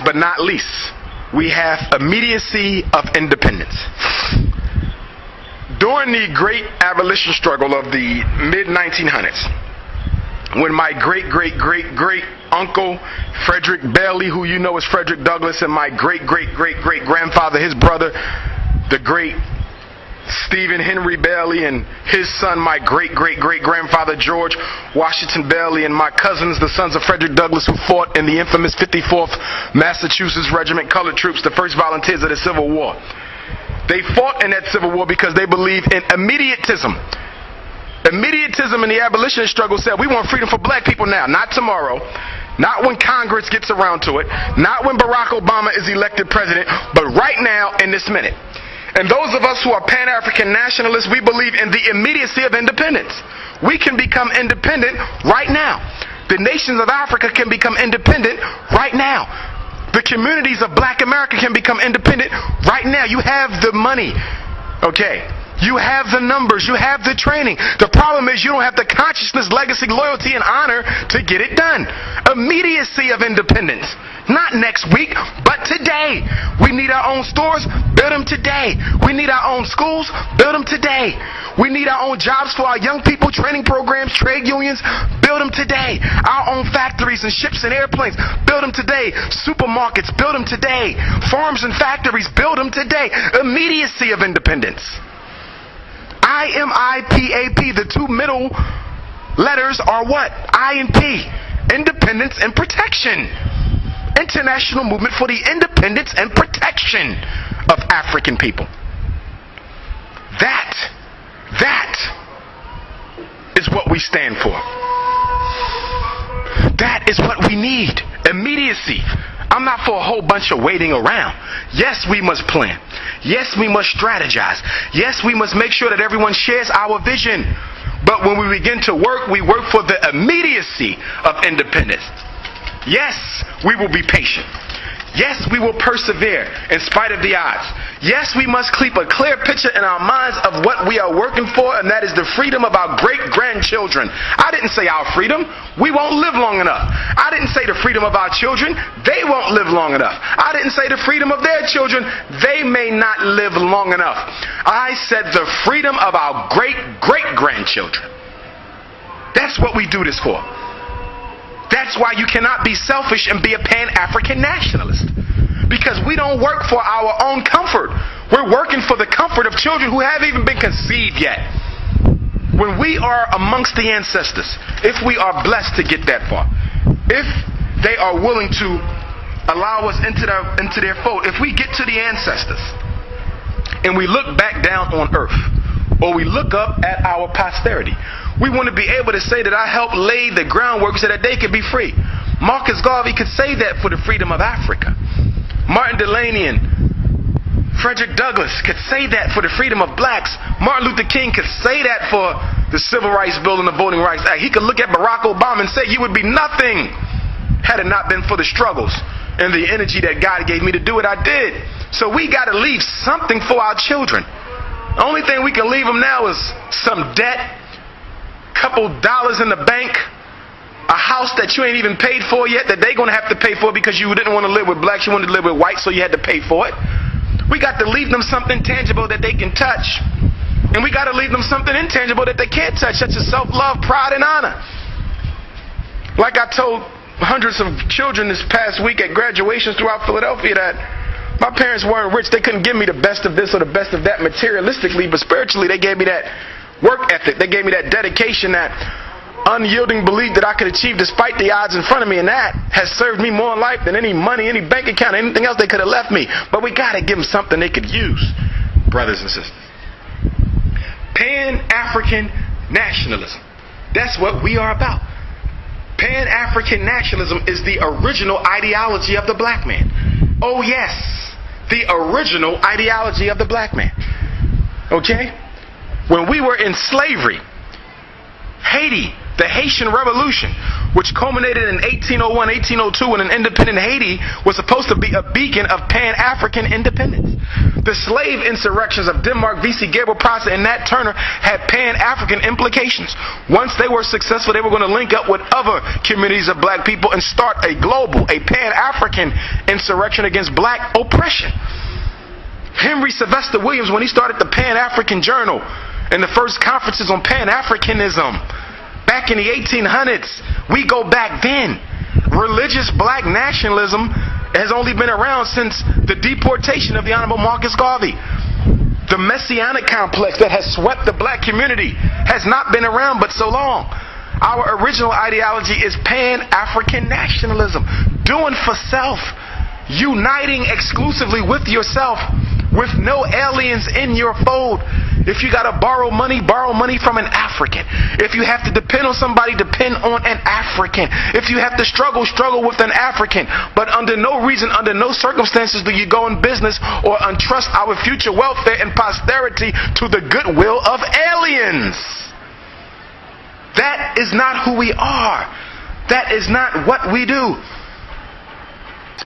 but not least, we have immediacy of independence. During the great abolition struggle of the mid-1900s, when my great uncle Frederick Bailey, who you know as Frederick Douglass, and my great grandfather, his brother, the great Stephen Henry Bailey, and his son, my great grandfather George Washington Bailey, and my cousins, the sons of Frederick Douglass, who fought in the infamous 54th Massachusetts Regiment Colored Troops, the first volunteers of the Civil War. They fought in that Civil War because they believed in immediatism. Immediatism in the abolitionist struggle said, we want freedom for black people now, not tomorrow, not when Congress gets around to it, not when Barack Obama is elected president, but right now in this minute. And those of us who are Pan-African nationalists, we believe in the immediacy of independence. We can become independent right now. The nations of Africa can become independent right now. The communities of black America can become independent right now. You have the money, okay? You have the numbers, you have the training. The problem is you don't have the consciousness, legacy, loyalty, and honor to get it done. Immediacy of independence. Not next week, but today. We need our own stores, build them today. We need our own schools, build them today. We need our own jobs for our young people, training programs, trade unions, build them today. Our own factories and ships and airplanes, build them today. Supermarkets, build them today. Farms and factories, build them today. Immediacy of independence. IMIPAP, the two middle letters are what? I and P. Independence and protection. International movement for the independence and protection of African people. That is what we stand for. That is what we need. Immediacy. I'm not for a whole bunch of waiting around. Yes, we must plan. Yes, we must strategize. Yes, we must make sure that everyone shares our vision. But when we begin to work, we work for the immediacy of independence. Yes, we will be patient. Yes, we will persevere in spite of the odds. Yes, we must keep a clear picture in our minds of what we are working for, and that is the freedom of our great-grandchildren. I didn't say our freedom. We won't live long enough. I didn't say the freedom of our children. They won't live long enough. I didn't say the freedom of their children. They may not live long enough. I said the freedom of our great-grandchildren. That's what we do this for. That's why you cannot be selfish and be a Pan-African nationalist. Because we don't work for our own comfort. We're working for the comfort of children who haven't even been conceived yet. When we are amongst the ancestors, if we are blessed to get that far, if they are willing to allow us into their fold, if we get to the ancestors and we look back down on earth, or we look up at our posterity, we want to be able to say that I helped lay the groundwork so that they could be free. Marcus Garvey could say that for the freedom of Africa. Martin Delany and Frederick Douglass could say that for the freedom of blacks. Martin Luther King could say that for the Civil Rights Bill and the Voting Rights Act. He could look at Barack Obama and say, you would be nothing had it not been for the struggles and the energy that God gave me to do what I did. So we got to leave something for our children. The only thing we can leave them now is some debt, couple dollars in the bank, a house that you ain't even paid for yet that they're going to have to pay for because you didn't want to live with blacks, you wanted to live with whites, so you had to pay for it. We got to leave them something tangible that they can touch. And we got to leave them something intangible that they can't touch, such as self-love, pride, and honor. Like I told hundreds of children this past week at graduations throughout Philadelphia that my parents weren't rich. They couldn't give me the best of this or the best of that materialistically, but spiritually they gave me that work ethic. They gave me that dedication, that unyielding belief that I could achieve despite the odds in front of me, and that has served me more in life than any money, any bank account, anything else they could have left me. But we got to give them something they could use, brothers and sisters. Pan-African nationalism. That's what we are about. Pan-African nationalism is the original ideology of the black man. Oh yes, the original ideology of the black man. Okay? When we were in slavery, Haiti, the Haitian Revolution, which culminated in 1801, 1802 when an independent Haiti was supposed to be a beacon of Pan-African independence. The slave insurrections of Denmark, V.C. Gabriel Prosser, and Nat Turner had Pan-African implications. Once they were successful, they were going to link up with other communities of black people and start a global, a Pan-African insurrection against black oppression. Henry Sylvester Williams, when he started the Pan-African Journal and the first conferences on Pan-Africanism back in the 1800s, we go back then. Religious black nationalism has only been around since the deportation of the Honorable Marcus Garvey. The messianic complex that has swept the black community has not been around but so long. Our original ideology is Pan-African nationalism, doing for self, uniting exclusively with yourself, with no aliens in your fold. If you gotta borrow money from an African. If you have to depend on somebody, depend on an African. If you have to struggle with an African. But under no reason, under no circumstances do you go in business or entrust our future welfare and posterity to the goodwill of aliens. That is not who we are. That is not what we do.